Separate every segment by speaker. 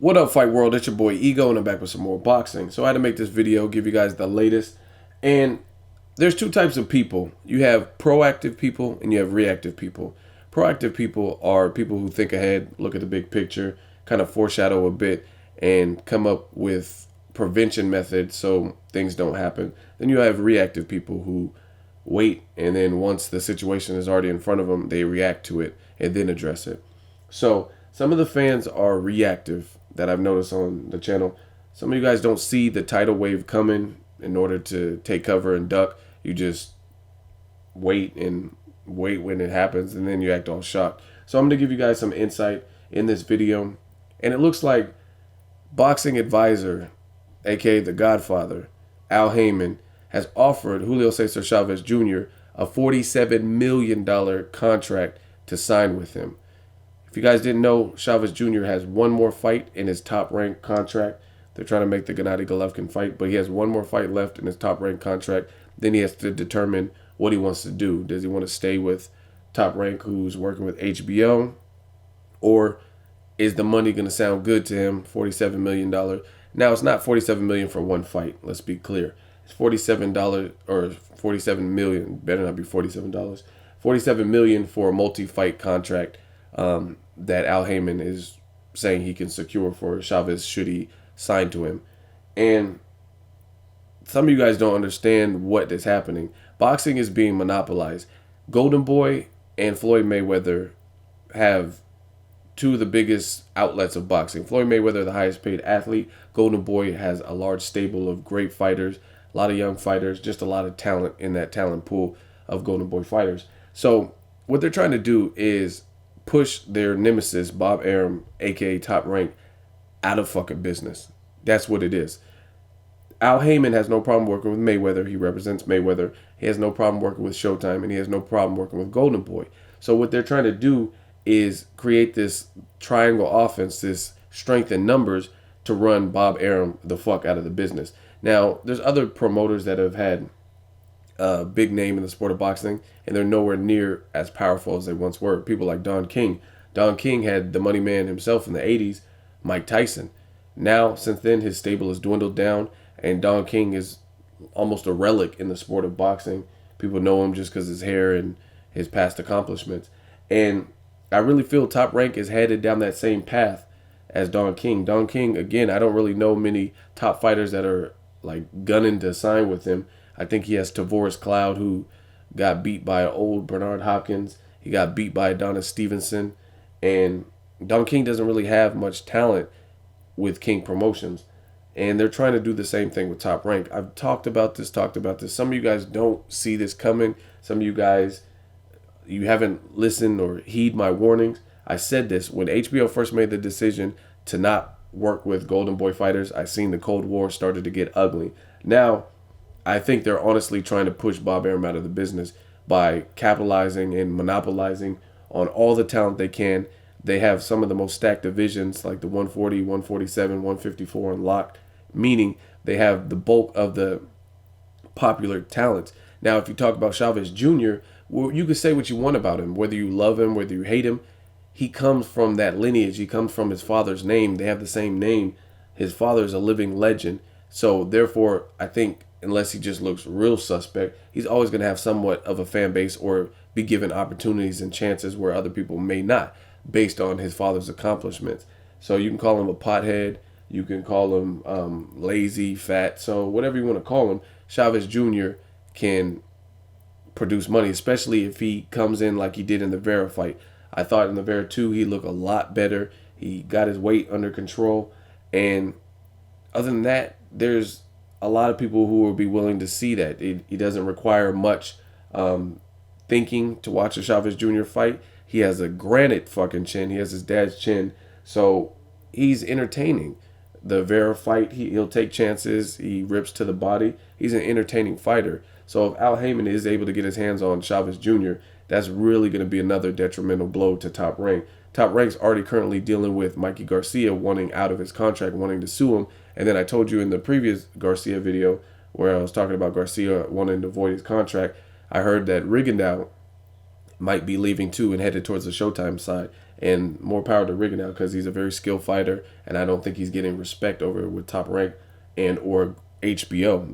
Speaker 1: What up, Fight World? It's your boy Ego, and I'm back with some more boxing. So I had to make this video, give you guys the latest. And there's two types of people. You have proactive people and you have reactive people. Proactive people are people who think ahead, look at the big picture, kind of foreshadow a bit, and come up with prevention methods so things don't happen. Then you have reactive people who wait, and then once the situation is already in front of them, they react to it and then address it. So some of the fans are reactive that I've noticed on the channel. Some of you guys don't see the tidal wave coming in order to take cover and duck. You just wait when it happens, and then you act all shocked. So I'm going to give you guys some insight in this video. And it looks like boxing advisor, aka the Godfather, Al Haymon, has offered Julio Cesar Chavez Jr. a $47 million contract to sign with him. If you guys didn't know, Chavez Jr. has one more fight in his top-ranked contract. They're trying to make the Gennady Golovkin fight, but he has one more fight left in his top-ranked contract. Then he has to determine what he wants to do. Does he want to stay with Top Rank, who's working with HBO? Or is the money going to sound good to him, $47 million? Now, it's not $47 million for one fight. Let's be clear. It's $47 or $47 million. Better not be $47. $47 million for a multi-fight contract that Al Haymon is saying he can secure for Chavez should he sign to him. And some of you guys don't understand what is happening. Boxing is being monopolized. Golden Boy and Floyd Mayweather have two of the biggest outlets of boxing. Floyd Mayweather, the highest paid athlete. Golden Boy has a large stable of great fighters, a lot of young fighters, just a lot of talent in that talent pool of Golden Boy fighters. So what they're trying to do is push their nemesis, Bob Arum, aka Top Rank, out of fucking business. That's what it is. Al Haymon has no problem working with Mayweather. He represents Mayweather. He has no problem working with Showtime, and he has no problem working with Golden Boy. So what they're trying to do is create this triangle offense, this strength in numbers, to run Bob Arum the fuck out of the business. Now, there's other promoters that have had a big name in the sport of boxing, and they're nowhere near as powerful as they once were. People like Don King. Don King had the money man himself in the 80s, Mike Tyson. Now, since then, his stable has dwindled down, and Don King is almost a relic in the sport of boxing. People know him just because his hair and his past accomplishments. And I really feel Top Rank is headed down that same path as Don King. Don King, again, I don't really know many top fighters that are like gunning to sign with him. I think he has Tavoris Cloud, who got beat by old Bernard Hopkins. He got beat by Adonis Stevenson. And Don King doesn't really have much talent with King Promotions. And they're trying to do the same thing with Top Rank. I've talked about this. Some of you guys don't see this coming. Some of you guys, you haven't listened or heed my warnings. I said this when HBO first made the decision to not work with Golden Boy fighters. I seen the Cold War started to get ugly. Now, I think they're honestly trying to push Bob Arum out of the business by capitalizing and monopolizing on all the talent they can. They have some of the most stacked divisions, like the 140, 147, 154 unlocked, meaning they have the bulk of the popular talents. Now, if you talk about Chavez Jr., well, you can say what you want about him, whether you love him, whether you hate him. He comes from that lineage. He comes from his father's name. They have the same name. His father is a living legend. So, therefore, I think unless he just looks real suspect, he's always going to have somewhat of a fan base or be given opportunities and chances where other people may not, based on his father's accomplishments. So you can call him a pothead. You can call him lazy, fat. So whatever you want to call him, Chavez Jr. can produce money, especially if he comes in like he did in the Vera fight. I thought in the Vera 2, he looked a lot better. He got his weight under control. And other than that, there's a lot of people who will be willing to see that. He doesn't require much thinking to watch a Chavez Jr. fight. He has a granite fucking chin. He has his dad's chin. So he's entertaining. The Vera fight, he'll take chances. He rips to the body. He's an entertaining fighter. So if Al Haymon is able to get his hands on Chavez Jr., that's really going to be another detrimental blow to Top Rank. Top Rank's already currently dealing with Mikey Garcia wanting out of his contract, wanting to sue him. And then I told you in the previous Garcia video where I was talking about Garcia wanting to void his contract, I heard that Rigondeaux might be leaving too and headed towards the Showtime side. And more power to Rigondeaux because he's a very skilled fighter, and I don't think he's getting respect over with Top Rank and or HBO.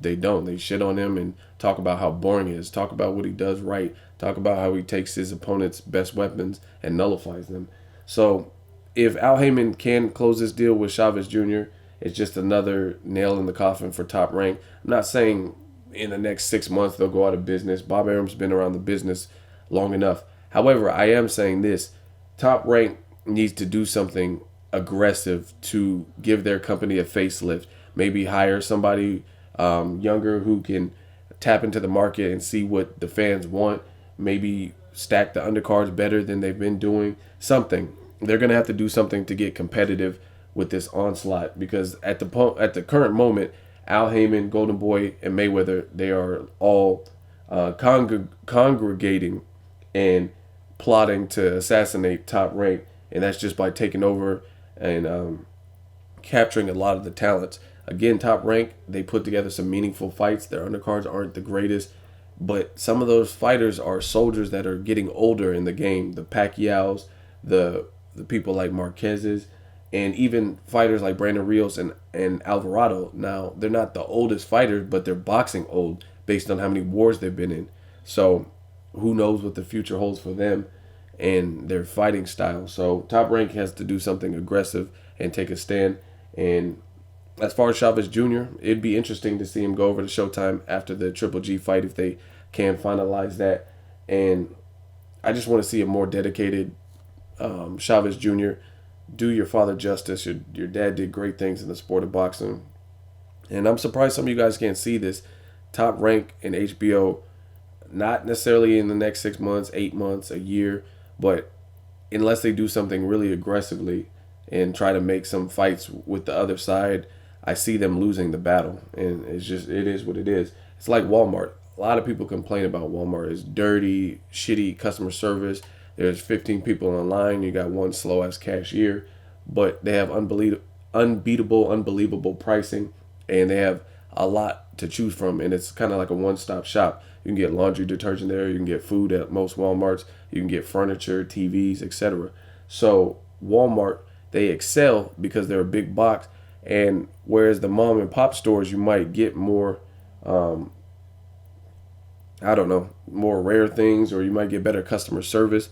Speaker 1: They don't. They shit on him and talk about how boring he is. Talk about what he does right. Talk about how he takes his opponent's best weapons and nullifies them. So if Al Haymon can close this deal with Chavez Jr., it's just another nail in the coffin for Top Rank. I'm not saying in the next 6 months they'll go out of business. Bob Arum's been around the business long enough. However, I am saying this. Top Rank needs to do something aggressive to give their company a facelift. Maybe hire somebody younger who can tap into the market and see what the fans want. Maybe stack the undercards better than they've been doing. Something. They're going to have to do something to get competitive with this onslaught because at the current moment, Al Haymon, Golden Boy, and Mayweather, they are all congregating and plotting to assassinate Top Rank, and that's just by taking over and capturing a lot of the talents. Again, Top Rank, they put together some meaningful fights. Their undercards aren't the greatest, but some of those fighters are soldiers that are getting older in the game. The Pacquiaos, the people like Marquez's, and even fighters like Brandon Rios and Alvarado. Now, they're not the oldest fighters, but they're boxing old based on how many wars they've been in. So who knows what the future holds for them and their fighting style. So Top Rank has to do something aggressive and take a stand. And as far as Chavez Jr., it'd be interesting to see him go over to Showtime after the Triple G fight if they can finalize that. And I just want to see a more dedicated Chavez Jr. Do your father justice. Your dad did great things in the sport of boxing. And I'm surprised some of you guys can't see this. Top Rank and HBO, not necessarily in the next 6 months, 8 months, a year, but unless they do something really aggressively and try to make some fights with the other side, I see them losing the battle. And it is what it is. It's like Walmart. A lot of people complain about Walmart. It's dirty, shitty customer service. There's 15 people in line. You got one slow-ass cashier. But they have unbeatable, unbelievable pricing. And they have a lot to choose from. And it's kind of like a one-stop shop. You can get laundry detergent there. You can get food at most Walmarts. You can get furniture, TVs, etc. So Walmart, they excel because they're a big box. And whereas the mom and pop stores, you might get more, more rare things, or you might get better customer service.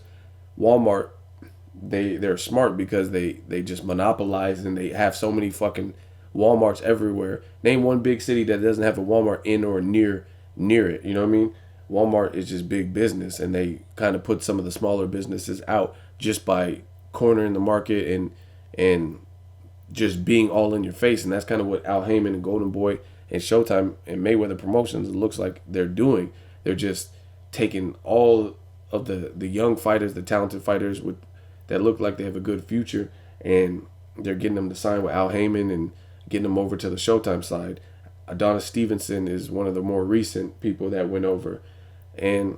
Speaker 1: Walmart, they're smart because they just monopolize, and they have so many fucking Walmarts everywhere. Name one big city that doesn't have a Walmart in or near it. You know what I mean? Walmart is just big business, and they kind of put some of the smaller businesses out just by cornering the market and just being all in your face. And that's kind of what Al Haymon and Golden Boy and Showtime and Mayweather Promotions, it looks like they're doing. They're just taking all of the young fighters, the talented fighters that look like they have a good future, and they're getting them to sign with Al Haymon and getting them over to the Showtime side. Adonis Stevenson is one of the more recent people that went over. And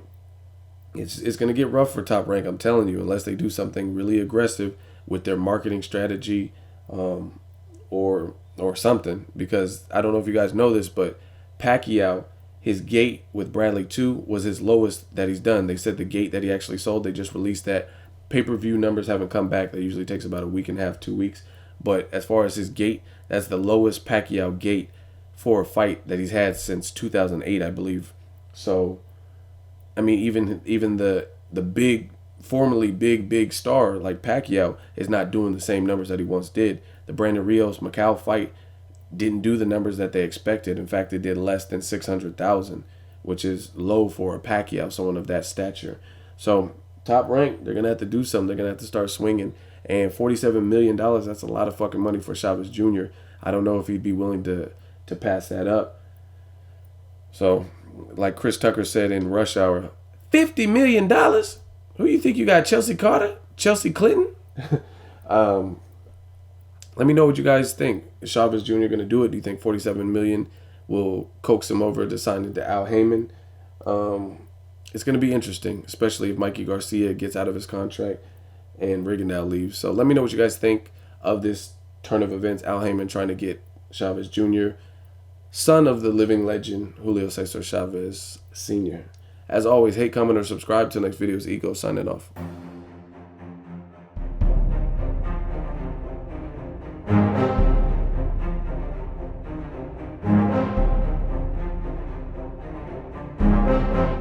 Speaker 1: it's going to get rough for Top Rank, I'm telling you, unless they do something really aggressive with their marketing strategy or something. Because I don't know if you guys know this, but Pacquiao, his gate with Bradley 2 was his lowest that he's done. They said the gate that he actually sold, they just released that. Pay-per-view numbers haven't come back. That usually takes about a week and a half, 2 weeks. But as far as his gate, that's the lowest Pacquiao gate for a fight that he's had since 2008, I believe. So, I mean, even the big, formerly big star like Pacquiao is not doing the same numbers that he once did. The Brandon Rios Macau fight didn't do the numbers that they expected. In fact, it did less than 600,000, which is low for a Pacquiao, someone of that stature. So Top Rank, they're gonna have to do something. They're gonna have to start swinging. And $47 million, that's a lot of fucking money for Chavez Jr. I don't know if he'd be willing to pass that up. So, like Chris Tucker said in Rush Hour, $50 million? Who you think you got, Chelsea Carter? Chelsea Clinton? Let me know what you guys think. Is Chavez Jr. going to do it? Do you think $47 million will coax him over to sign into Al Haymon? It's going to be interesting, especially if Mikey Garcia gets out of his contract and Rigondeaux leaves. So let me know what you guys think of this turn of events. Al Haymon trying to get Chavez Jr., son of the living legend, Julio Cesar Chavez Sr. As always, hate, comment, or subscribe. Till next video is Ego signing off.